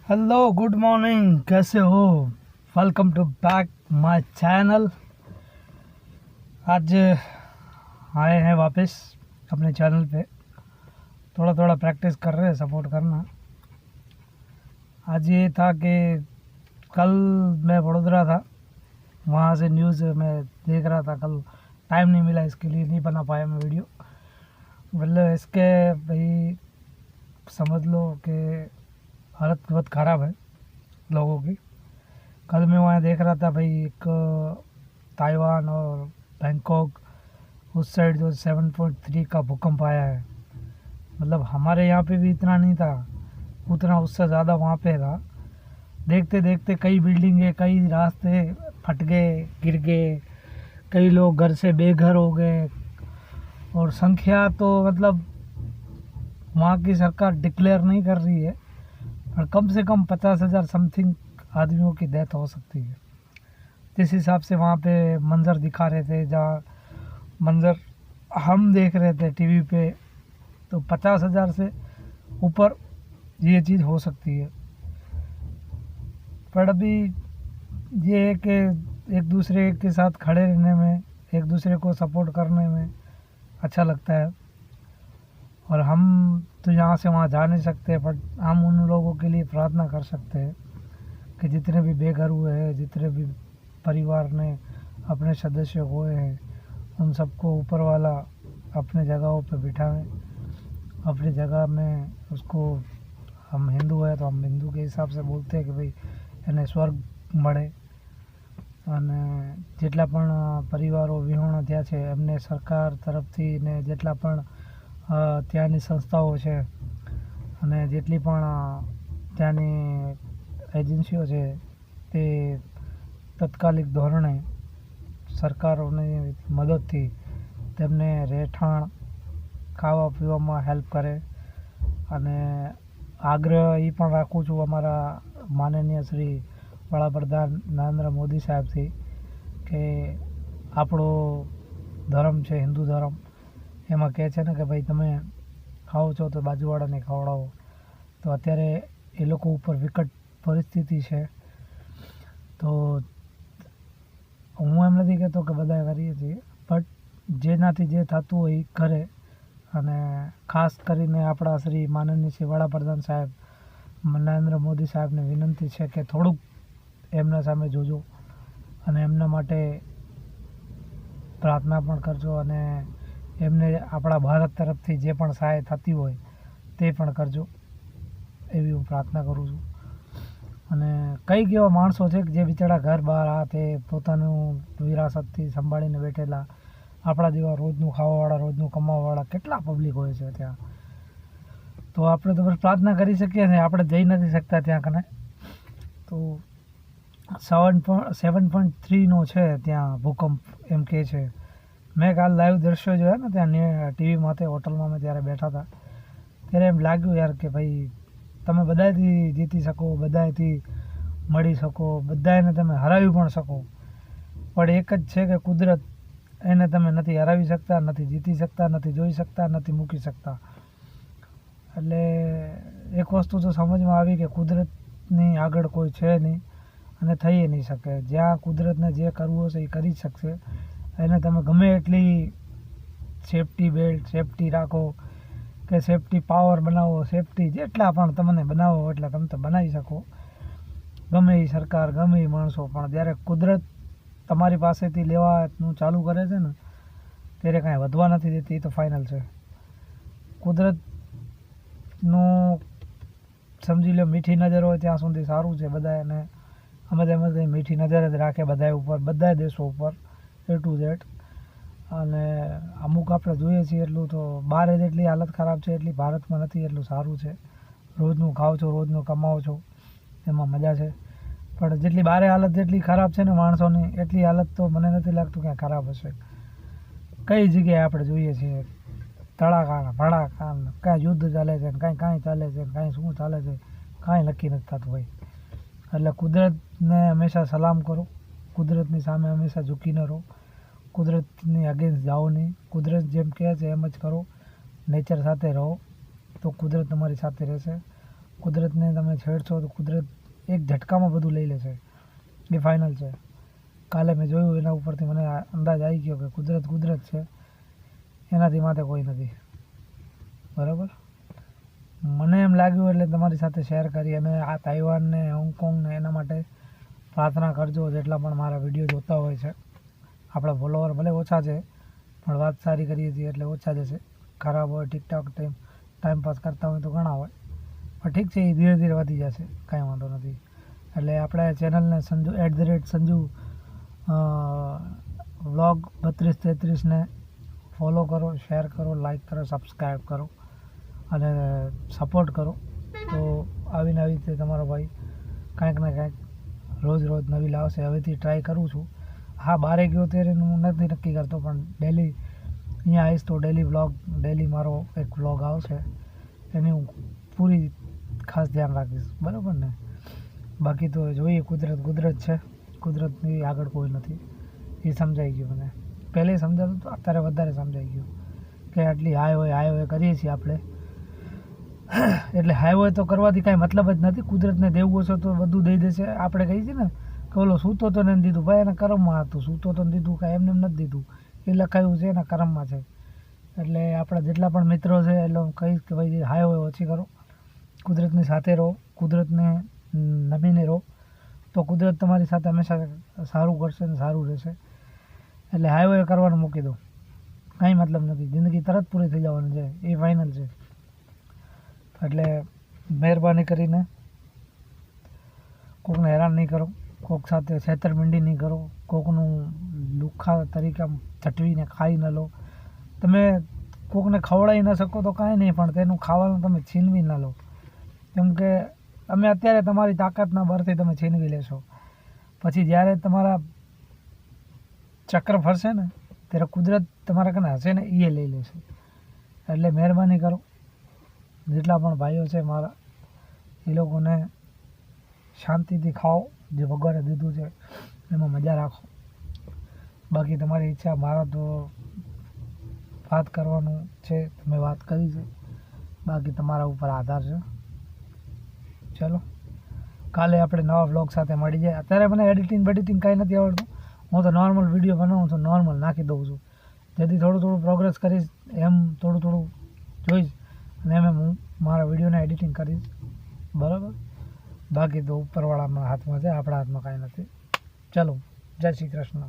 Hello good morning, कैसे हो? Welcome to back my channel. आज आए हैं वापस अपने चैनल पे। थोड़ा थोड़ा प्रैक्टिस कर रहे हैं, सपोर्ट करना। आज ये था कि कल मैं वडोदरा था, वहाँ से न्यूज़ मैं देख रहा था। कल टाइम नहीं मिला, इसके लिए नहीं बना पाया मैं वीडियो। मतलब इसके भाई समझ लो कि हालत बहुत ख़राब है लोगों की। कल मैं वहाँ देख रहा था भाई, एक ताइवान और बैंकॉक उस साइड जो 7.3 का भूकंप आया है। मतलब हमारे यहाँ पे भी इतना नहीं था, उतना उससे ज़्यादा वहाँ पे था। देखते देखते कई बिल्डिंगे, कई रास्ते फट गए, गिर गए, कई लोग घर से बेघर हो गए। और संख्या तो मतलब वहाँ की सरकार डिक्लेयर नहीं कर रही है, और कम से कम 50,000 समथिंग आदमियों की डेथ हो सकती है। जिस हिसाब से वहाँ पे मंज़र दिखा रहे थे, जहाँ मंज़र हम देख रहे थे टीवी पे, तो 50,000 से ऊपर ये चीज़ हो सकती है। पर अभी ये है कि एक दूसरे के साथ खड़े रहने में, एक दूसरे को सपोर्ट करने में अच्छा लगता है। और हम तो यहाँ से वहाँ जा नहीं सकते, बट हम उन लोगों के लिए प्रार्थना कर सकते हैं कि जितने भी बेघर हुए हैं, जितने भी परिवार ने अपने सदस्य खोए हैं, उन सबको ऊपर वाला अपने जगहों पे बिठाएं, अपनी जगह में उसको। हम हिंदू है तो हम हिंदू के हिसाब से बोलते हैं कि भाई એને સ્વર્ગ મળે। અને જેટલા પણ પરિવારો વિહોણા થયા છે એમને સરકાર તરફથી ને જેટલા પણ ત્યાંની સંસ્થાઓ છે અને જેટલી પણ ત્યાંની એજન્સીઓ છે તે તાત્કાલિક ધોરણે સરકારોની મદદથી તેમને રહેઠાણ, ખાવા પીવામાં હેલ્પ કરે। અને આગ્રહ એ પણ રાખું છું અમારા માનનીય શ્રી વડાપ્રધાન નરેન્દ્ર મોદી સાહેબથી કે આપણો ધર્મ છે હિન્દુ ધર્મ, એમાં કહે છે ને કે ભાઈ તમે ખાઓ છો તો બાજુવાળાને ખવડાવો। તો અત્યારે એ લોકો ઉપર વિકટ પરિસ્થિતિ છે, તો હું એમ નથી કહેતો કે બધા કરીએ છીએ, બટ જેનાથી જે થતું હોય એ કરે। અને ખાસ કરીને આપણા શ્રી માનનીય શ્રી વડાપ્રધાન સાહેબ નરેન્દ્ર મોદી સાહેબને વિનંતી છે કે થોડુંક એમના સામે જોજો અને એમના માટે પ્રાર્થના પણ કરજો, અને એમને આપણા ભારત તરફથી જે પણ સહાય થતી હોય તે પણ કરજો, એવી હું પ્રાર્થના કરું છું। અને કંઈક એવા માણસો છે કે જે બિચારા ઘર બહાર આ તે પોતાનું વિરાસતથી સંભાળીને બેઠેલા, આપણા જેવા રોજનું ખાવાવાળા, રોજનું કમાવાવાળા કેટલા પબ્લિક હોય છે ત્યાં। તો આપણે તો બસ પ્રાર્થના કરી શકીએ ને, આપણે જઈ નથી શકતા ત્યાં કને। તો 7.3નો છે ત્યાં ભૂકંપ એમ કહે છે। મેં કાલ લાઈવ દ્રશ્યો જોયા ને ત્યાં ટીવીમાં, તે હોટલમાં મેં ત્યારે બેઠા હતા, ત્યારે એમ લાગ્યું યાર કે ભાઈ તમે બધાથી જીતી શકો, બધાથી મળી શકો, બધાને તમે હરાવી પણ શકો, પણ એક જ છે કે કુદરત, એને તમે નથી હરાવી શકતા, નથી જીતી શકતા, નથી જોઈ શકતા, નથી મૂકી શકતા। એટલે એક વસ્તુ તો સમજમાં આવી કે કુદરતની આગળ કોઈ છે નહીં અને થઈ નહીં શકે। જ્યાં કુદરતને જે કરવું હશે એ કરી જ શકશે। એને તમે ગમે એટલી સેફટી બેલ્ટ, સેફટી રાખો કે સેફટી પાવર બનાવો, સેફટી જેટલા પણ તમને બનાવો એટલે તમે તો બનાવી શકો, ગમે એ સરકાર, ગમે એ માણસો। પણ જ્યારે કુદરત તમારી પાસેથી લેવાનું ચાલુ કરે છે ને, ત્યારે કાંઈ વધવા નથી દેતી, એ તો ફાઇનલ છે। કુદરતનું સમજી લો મીઠી નજર હોય ત્યાં સુધી સારું છે બધાને। અમે મીઠી નજર જ રાખે બધા ઉપર, બધા દેશો ઉપર, A to Z। અને અમુક આપણે જોઈએ છીએ એટલું તો બહાર જેટલી હાલત ખરાબ છે એટલી ભારતમાં નથી, એટલું સારું છે। રોજનું ખાઓ છો, રોજનું કમાઓ છો, એમાં મજા છે। પણ જેટલી બારે હાલત જેટલી ખરાબ છે ને માણસોની, એટલી હાલત તો મને નથી લાગતું ક્યાં ખરાબ હશે। કઈ જગ્યાએ આપણે જોઈએ છીએ ધડાકા ભડાકા, કાંઈ યુદ્ધ ચાલે છે, કાંઈ ચાલે છે, કાંઈ શું ચાલે છે, કાંઈ નક્કી નથી થતું ભાઈ। એટલે કુદરતને હંમેશા સલામ કરો, કુદરતની સામે હંમેશા ઝૂકીને રહો, કુદરતની અગેન્સ્ટ જાઓ નહીં। કુદરત જેમ કહે છે એમ જ કરો, નેચર સાથે રહો, તો કુદરત તમારી સાથે રહેશે। કુદરતને તમે છેડશો તો કુદરત એક ઝટકામાં બધું લઈ લેશે, એ ફાઇનલ છે. કાલે મેં જોયું, એના ઉપરથી મને અંદાજ આવી ગયો કે કુદરત છે, એનાથી માથે કોઈ નથી. બરાબર, મને એમ લાગ્યું એટલે તમારી સાથે શેર કરી. અને આ તાઇવાનને, હોંગકોંગને એના માટે પ્રાર્થના કરજો, જેટલા પણ મારા વિડીયો જોતા હોય છે. આપણા ફોલોવર ભલે ઓછા છે, પણ વાત સારી કરીએ છીએ એટલે ઓછા જશે. ખરાબ હોય, ટિકટોક ટાઈમપાસ કરતા હોય તો ઘણા હોય, પણ ઠીક છે, એ ધીરે ધીરે વધી જશે, કાંઈ વાંધો નથી. એટલે આપણે ચેનલને @સંજુ વ્લોગ 3233ને ફોલો કરો, શેર કરો, લાઈક કરો, સબસ્ક્રાઈબ કરો અને સપોર્ટ કરો. તો આવીને આવી રીતે તમારો ભાઈ કાંઈક ને કાંઈક રોજ નવી લાવશે. હવેથી ટ્રાય કરું છું. હા, બારે ગયો ત્યારે હું નથી નક્કી કરતો, પણ ડેલી અહીંયા આવીશ તો ડેલી મારો એક વ્લોગ આવશે, એની હું પૂરી ખાસ ધ્યાન રાખીશ. બરાબર ને? બાકી તો જોઈએ, કુદરત છે, કુદરતની આગળ કોઈ નથી, એ સમજાઈ ગયું મને. પહેલે સમજાતું તો અત્યારે વધારે સમજાઈ ગયું કે આટલી હાય કરીએ છીએ આપણે, એટલે હાય તો કરવાથી કાંઈ મતલબ જ નથી. કુદરતને દેવું હશે તો બધું દઈ દેશે. આપણે કહીએ છીએ ને કે ઓલો સૂતો તો ને દીધું, ભાઈ એના કર્મમાં હતું, સૂતો તો દીધું, કાંઈ એમને નથી દીધું, એ લખાયું છે એના કર્મમાં છે. એટલે આપણા જેટલા પણ મિત્રો છે એટલે હું કહીશ કે ભાઈ હાય ઓછી કરો, કુદરતની સાથે રહો, કુદરતને નમીને રહો, તો કુદરત તમારી સાથે હંમેશા સારું કરશે અને સારું રહેશે. એટલે હાય કરવાનું મૂકી દો, કાંઈ મતલબ નથી. જિંદગી તરત પૂરી થઈ જવાની છે, એ ફાઇનલ છે. એટલે મહેરબાની કરીને કોકને હેરાન નહીં કરો, કોક સાથે છેતરપિંડી નહીં કરો, કોકનું લુખ્ખા તરીકે ચટવીને ખાઈ ન લો. તમે કોકને ખવડાવી ન શકો તો કાંઈ નહીં, પણ તેનું ખાવાનું તમે છીનવી ન લો. કેમ કે અમે અત્યારે તમારી તાકાતના બળથી તમે છીનવી લેશો, પછી જ્યારે તમારા ચક્ર ફરશે ને ત્યારે કુદરત તમારા કને હશે ને એ લઈ લેશે. એટલે મહેરબાની કરો, જેટલા પણ ભાઈઓ છે મારા, એ લોકોને શાંતિથી ખાઓ, જે ભગવાને દીધું છે એમાં મજા રાખો. બાકી તમારી ઈચ્છા, મારા તો વાત કરવાનું છે, તમે વાત કરી છે, બાકી તમારા ઉપર આધાર છે. ચલો, કાલે આપણે નવા વ્લોગ સાથે મળી જાય. અત્યારે મને એડિટિંગ કાંઈ નથી આવડતું, હું તો નોર્મલ વિડીયો બનાવું છું, નોર્મલ નાખી દઉં છું. જેથી થોડું પ્રોગ્રેસ કરીશ, એમ થોડું જોઈશ, અને એમ હું મારા વિડીયોને એડિટિંગ કરીશ. બરાબર, બાકી તો ઉપરવાળાના હાથમાં છે, આપણા હાથમાં કાંઈ નથી. ચલો, જય શ્રી કૃષ્ણ.